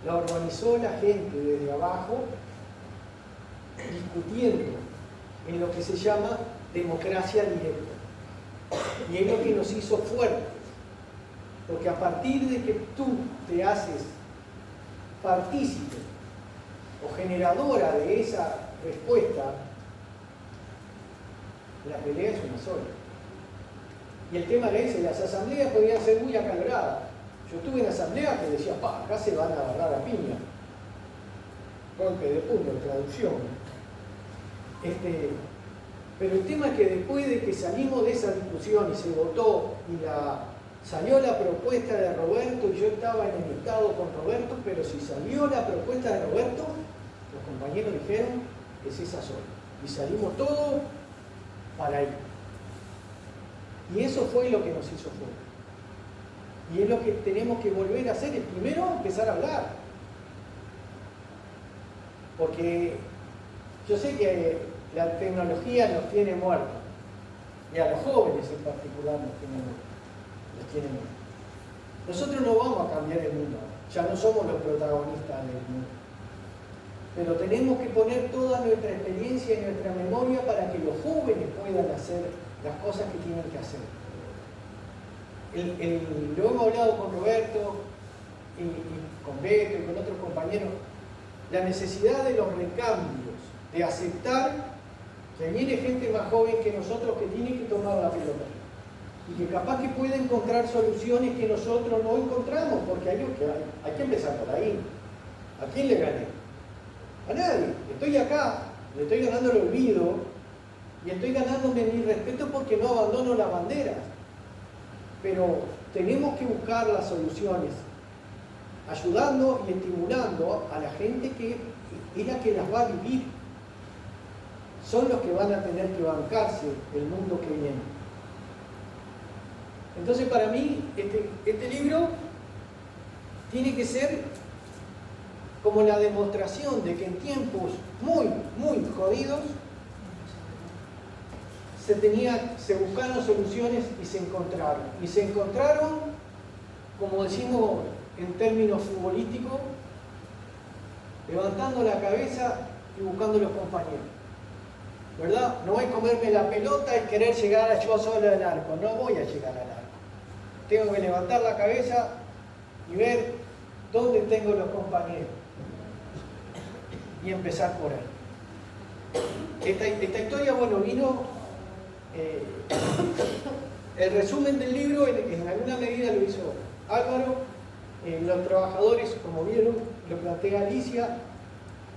La organizó la gente desde abajo, discutiendo en lo que se llama democracia directa. Y es lo que nos hizo fuertes. Porque a partir de que tú te haces partícipe o generadora de esa respuesta, la pelea es una sola. Y el tema era ese, las asambleas podían ser muy acaloradas. Yo estuve en asambleas que decía, acá se van a agarrar a piña. Golpe de puño, traducción. Pero el tema es que después de que salimos de esa discusión y se votó y salió la propuesta de Roberto, y yo estaba enemistado con Roberto, pero si salió la propuesta de Roberto, los compañeros dijeron, es esa sola. Y salimos todos para ahí. Y eso fue lo que nos hizo fuertes. Y es lo que tenemos que volver a hacer, es primero empezar a hablar. Porque yo sé que la tecnología nos tiene muertos, y a los jóvenes en particular los tiene muertos. Nosotros no vamos a cambiar el mundo, ya no somos los protagonistas del mundo. Pero tenemos que poner toda nuestra experiencia y nuestra memoria para que los jóvenes puedan hacer las cosas que tienen que hacer. Lo hemos hablado con Roberto y con Beto y con otros compañeros, la necesidad de los recambios, de aceptar que viene gente más joven que nosotros que tiene que tomar la pelota y que capaz que puede encontrar soluciones que nosotros no encontramos, porque hay que empezar por ahí. ¿A quién le gané? A nadie. Estoy acá, le estoy ganando el olvido y estoy ganándome mi respeto porque no abandono las banderas. Pero tenemos que buscar las soluciones, ayudando y estimulando a la gente que es la que las va a vivir. Son los que van a tener que bancarse el mundo que viene. Entonces, para mí, este libro tiene que ser como la demostración de que en tiempos muy, muy jodidos se buscaron soluciones y se encontraron. Y se encontraron como decimos en términos futbolísticos, levantando la cabeza y buscando los compañeros. ¿Verdad? No voy a comerme la pelota y querer llegar yo solo al arco. No voy a llegar al arco. Tengo que levantar la cabeza y ver dónde tengo los compañeros. Y empezar por ahí. Esta historia, bueno, vino... el resumen del libro en alguna medida lo hizo Álvaro. Los trabajadores, como vieron, lo plantea Alicia,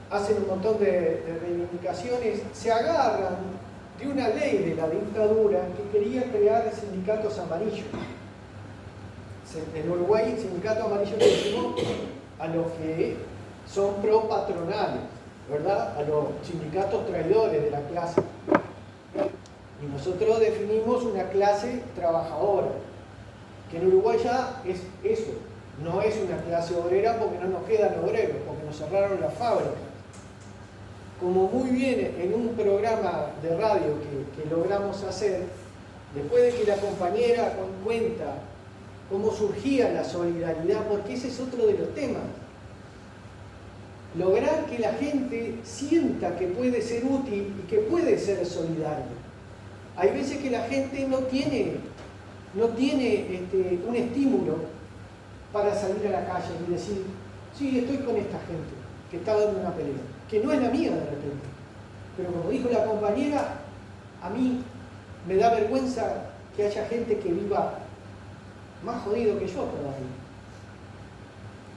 hacen un montón de reivindicaciones, se agarran de una ley de la dictadura que quería crear sindicatos amarillos. En Uruguay, sindicato amarillo le decimos a los que son pro-patronales, ¿verdad? A los sindicatos traidores de la clase. Y nosotros definimos una clase trabajadora, que en Uruguay ya es eso, no es una clase obrera porque no nos quedan obreros, porque nos cerraron las fábricas. Como muy bien en un programa de radio que logramos hacer, después de que la compañera cuenta cómo surgía la solidaridad, porque ese es otro de los temas. Lograr que la gente sienta que puede ser útil y que puede ser solidario. Hay veces que la gente no tiene un estímulo para salir a la calle y decir, sí, estoy con esta gente que está dando una pelea, que no es la mía de repente. Pero como dijo la compañera, a mí me da vergüenza que haya gente que viva más jodido que yo todavía.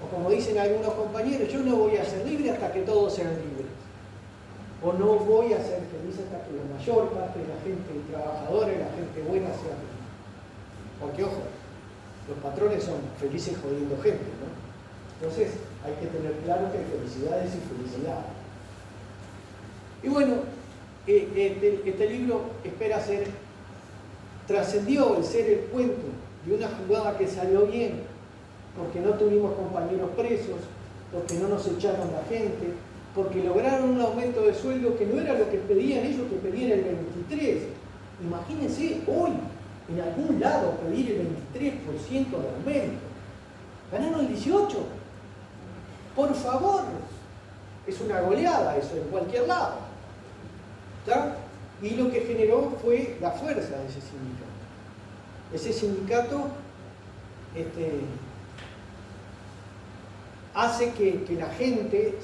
O como dicen algunos compañeros, yo no voy a ser libre hasta que todos sean libres. O no voy a ser feliz hasta que la mayor parte de la gente trabajadora y la gente buena sea feliz. Porque ojo, los patrones son felices jodiendo gente, ¿no? Entonces hay que tener claro que hay felicidades y felicidades. Y bueno, este libro espera ser, trascendió el ser el cuento de una jugada que salió bien, porque no tuvimos compañeros presos, porque no nos echaron la gente, porque lograron un aumento de sueldo que no era lo que pedían ellos, que pedían el 23. Imagínense hoy, en algún lado, pedir el 23% de aumento. Ganaron el 18%. Por favor, es una goleada eso en cualquier lado. ¿Está? Y lo que generó fue la fuerza de ese sindicato. Ese sindicato hace que la gente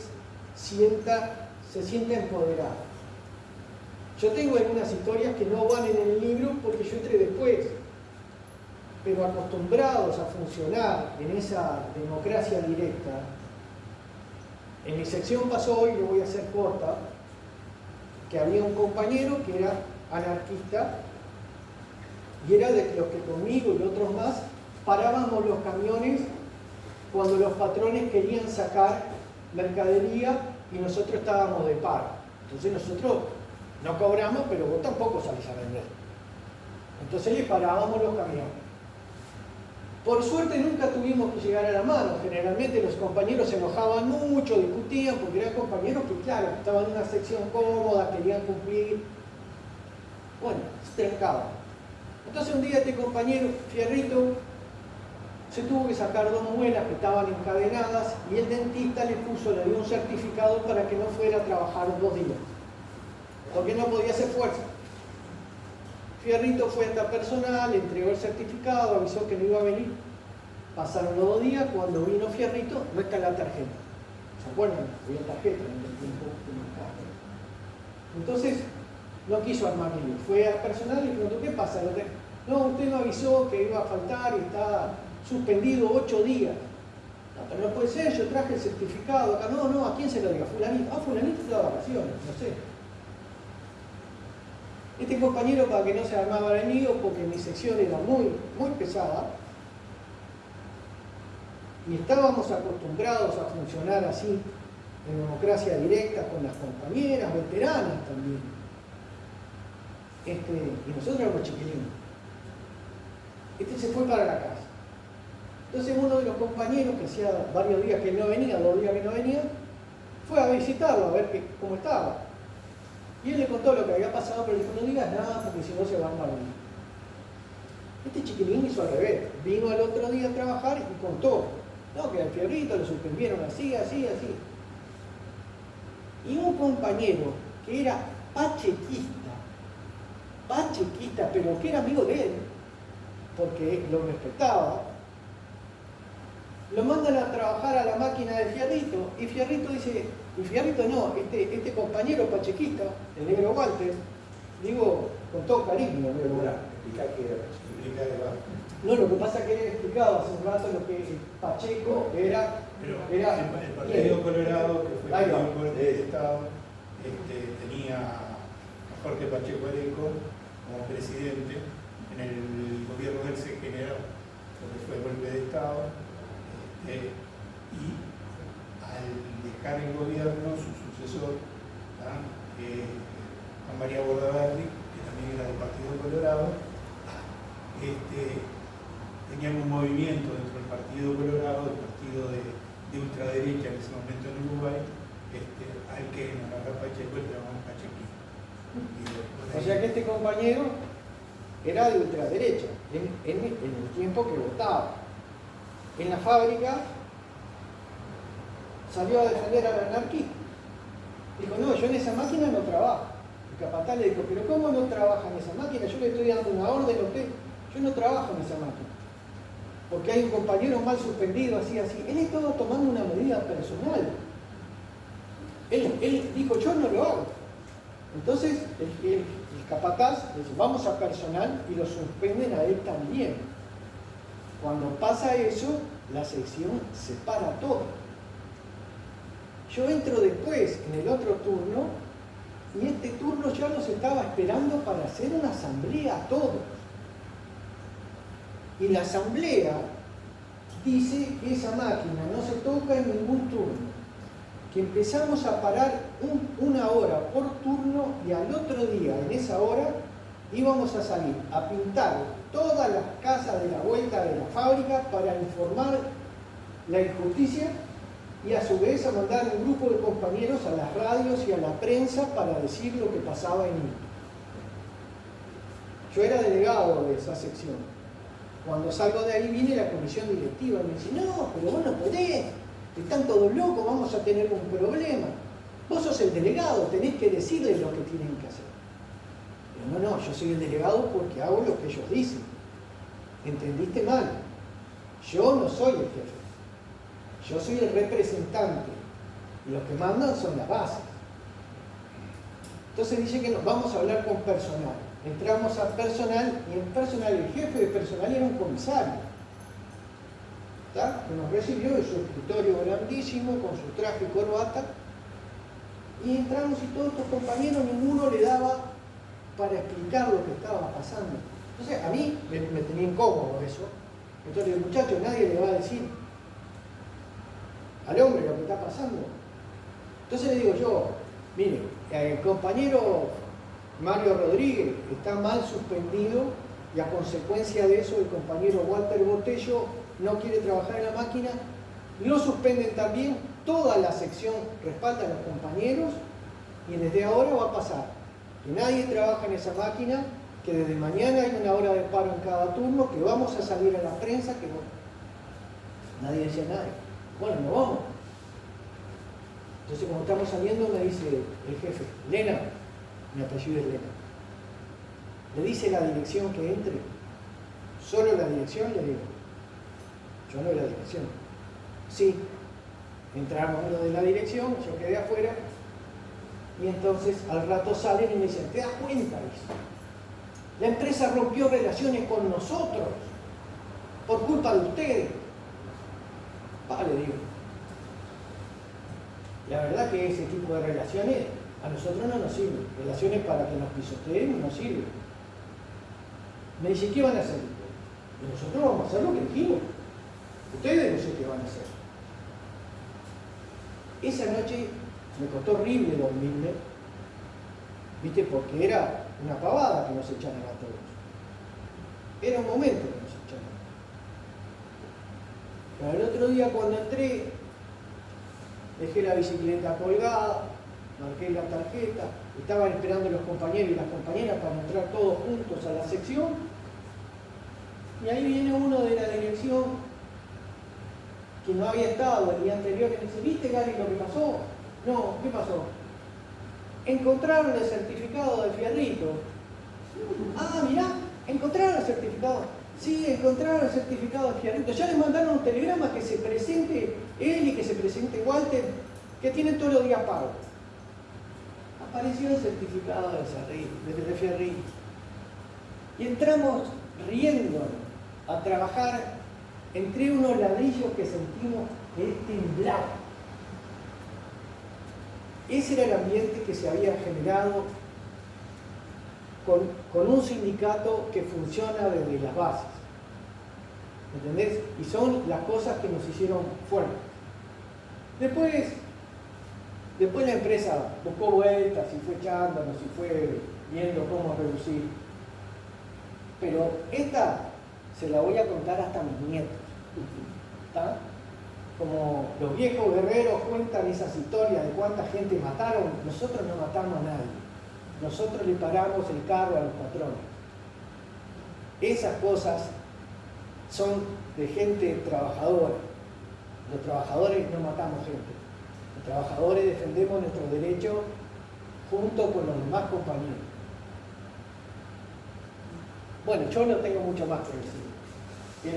se sienta empoderada. Yo tengo algunas historias que no van en el libro porque yo entré después, pero acostumbrados a funcionar en esa democracia directa. En mi sección pasó, y lo voy a hacer corta, que había un compañero que era anarquista y era de los que conmigo y otros más parábamos los camiones cuando los patrones querían sacar mercadería y nosotros estábamos de paro. Entonces nosotros no cobramos, pero vos tampoco salís a vender. Entonces le parábamos los camiones. Por suerte nunca tuvimos que llegar a la mano. Generalmente los compañeros se enojaban mucho, discutían, porque eran compañeros que, claro, estaban en una sección cómoda, querían cumplir. Bueno, se trancaban. Entonces un día este compañero, Fierrito, se tuvo que sacar 2 muelas que estaban encadenadas y el dentista le dio un certificado para que no fuera a trabajar 2 días, porque no podía hacer fuerza. Fierrito fue hasta personal, entregó el certificado, avisó que no iba a venir. Pasaron los 2 días, cuando vino Fierrito, no está la tarjeta. ¿Se acuerdan? Había tarjeta en el tiempo que marcaba. Entonces, no quiso armar lío. Fue al personal y le preguntó, ¿qué pasa? No, usted me avisó que iba a faltar y está suspendido 8 días. No, pero no puede ser, yo traje el certificado acá. No, ¿a quién se lo diga? Fulanito. Fulanito está de vacaciones, no sé. Este compañero, para que no se armaba enemigo, porque mi sección era muy, muy pesada, y estábamos acostumbrados a funcionar así, en democracia directa, con las compañeras, veteranas también. Y nosotros éramos chiquilinos. Se fue para la casa. Entonces uno de los compañeros, que hacía varios días que no venía, 2 días que no venía, fue a visitarlo, a ver cómo estaba. Y él le contó lo que había pasado, pero le dijo, no digas nada porque si no se va a armar. Este chiquilín hizo al revés. Vino al otro día a trabajar y contó. No, que al Fierrito lo suspendieron así, así, así. Y un compañero que era pachequista, pero que era amigo de él, porque lo respetaba, lo mandan a trabajar a la máquina de Fierrito, y Fierrito dice, y Fierrito no, este compañero pachequista, el negro Walter, digo con todo cariño, negro Walter. Explicar qué era. No, lo que pasa es que él explicaba hace un rato lo que Pacheco era. El Partido Colorado, que fue el golpe de Estado, tenía a Jorge Pacheco Areco como presidente. En el gobierno del se generó lo que fue el golpe de Estado. Y al dejar el gobierno, su sucesor, Juan María Bordaberry, que también era del Partido Colorado, tenían un movimiento dentro del Partido Colorado, el partido de ultraderecha en ese momento en Uruguay, al que en la Pacheco le llamaban Pachequín. O sea que este compañero era de ultraderecha, en el tiempo que votaba. En la fábrica salió a defender al anarquista. Dijo, no, yo en esa máquina no trabajo. El capataz le dijo, pero ¿cómo no trabaja en esa máquina? Yo le estoy dando una orden a usted. Yo no trabajo en esa máquina. Porque hay un compañero mal suspendido, así, así. Él estaba tomando una medida personal. Él dijo, yo no lo hago. Entonces, el capataz dice, vamos a personal y lo suspenden a él también. Cuando pasa eso, la sección se para todo. Yo entro después en el otro turno y este turno ya los estaba esperando para hacer una asamblea a todos. Y la asamblea dice que esa máquina no se toca en ningún turno, que empezamos a parar una hora por turno y al otro día, en esa hora, íbamos a salir a pintar todas las casas de la vuelta de la fábrica para informar la injusticia y a su vez a mandar un grupo de compañeros a las radios y a la prensa para decir lo que pasaba en mí. Yo era delegado de esa sección. Cuando salgo de ahí viene la comisión directiva y me dice, no, pero vos no podés, están todos locos, vamos a tener un problema. Vos sos el delegado, tenés que decirles lo que tienen que hacer. Pero no, yo soy el delegado porque hago lo que ellos dicen. ¿Entendiste mal? Yo no soy el jefe. Yo soy el representante. Y los que mandan son las bases. Entonces dice que nos vamos a hablar con personal. Entramos a personal y en personal el jefe de personal era un comisario. ¿Está? Que nos recibió en su escritorio grandísimo con su traje y corbata. Y entramos y todos estos compañeros, ninguno le daba para explicar lo que estaba pasando. Entonces a mí me tenía incómodo eso. Entonces el muchacho, nadie le va a decir al hombre lo que está pasando. Entonces le digo yo, mire, el compañero Mario Rodríguez está mal suspendido y a consecuencia de eso el compañero Walter Botello no quiere trabajar en la máquina, lo suspenden también, toda la sección respalda a los compañeros y desde ahora va a pasar que nadie trabaja en esa máquina, que desde mañana hay una hora de paro en cada turno, que vamos a salir a la prensa, que no. Nadie decía nada. Bueno, no vamos. Entonces cuando estamos saliendo me dice el jefe, Lena, mi apellido es Lena, le dice la dirección que entre, solo la dirección, le digo, yo no de la dirección. Sí, entramos lo de la dirección, yo quedé afuera, y entonces al rato salen y me dicen, ¿te das cuenta? La empresa rompió relaciones con nosotros, por culpa de ustedes. Le digo. La verdad que ese tipo de relaciones a nosotros no nos sirven. Relaciones para que nos pisoteen no nos sirven. Me dice, ¿qué van a hacer? Y nosotros vamos a hacer lo que dijimos. Ustedes no sé qué van a hacer. Esa noche me costó horrible dormirme, ¿viste? Porque era una pavada que nos echaran a todos. Era un momento que nos echaran. Pero el otro día cuando entré, dejé la bicicleta colgada, marqué la tarjeta, estaban esperando los compañeros y las compañeras para entrar todos juntos a la sección. Y ahí viene uno de la dirección que no había estado el día anterior y dice, ¿viste, Gary, lo que pasó? No, ¿qué pasó? Encontraron el certificado de Fierrito. Ah, mirá, encontraron el certificado. Sí, encontraron el certificado de Fierrito. Ya les mandaron un telegrama que se presente él y que se presente Walter, que tienen todos los días pago. Apareció el certificado de Fierrito. Y entramos riéndonos a trabajar entre unos ladrillos que sentimos que temblaban. Ese era el ambiente que se había generado con un sindicato que funciona desde las bases. ¿Entendés? Y son las cosas que nos hicieron fuertes. Después la empresa buscó vueltas y fue echándonos y fue viendo cómo reducir. Pero esta se la voy a contar hasta a mis nietos. ¿Está? Como los viejos guerreros cuentan esas historias de cuánta gente mataron, nosotros no matamos a nadie. Nosotros le paramos el carro a los patrones. Esas cosas son de gente trabajadora. Los trabajadores no matamos gente. Los trabajadores defendemos nuestros derechos junto con los demás compañeros. Bueno, yo no tengo mucho más que decir. Sí.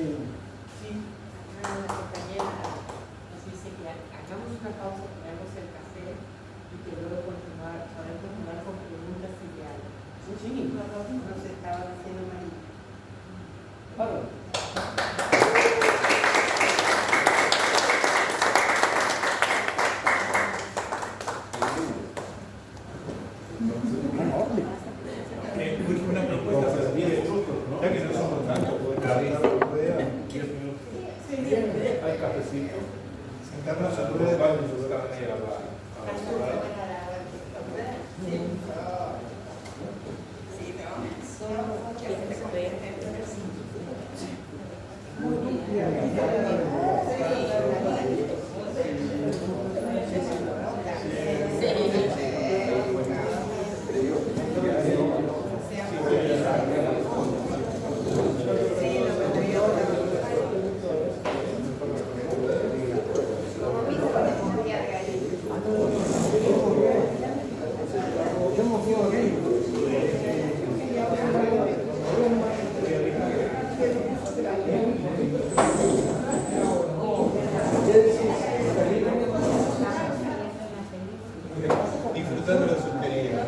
Una compañera nos dice que hagamos una pausa, ponemos el café y que luego podemos continuar con preguntas y diálogos. Sí. Nos estaban haciendo María. Bárbaro. Una propuesta, ya que no somos tantos, hay cafecito. sentarnos a rueda. Disfrutando de su experiencia.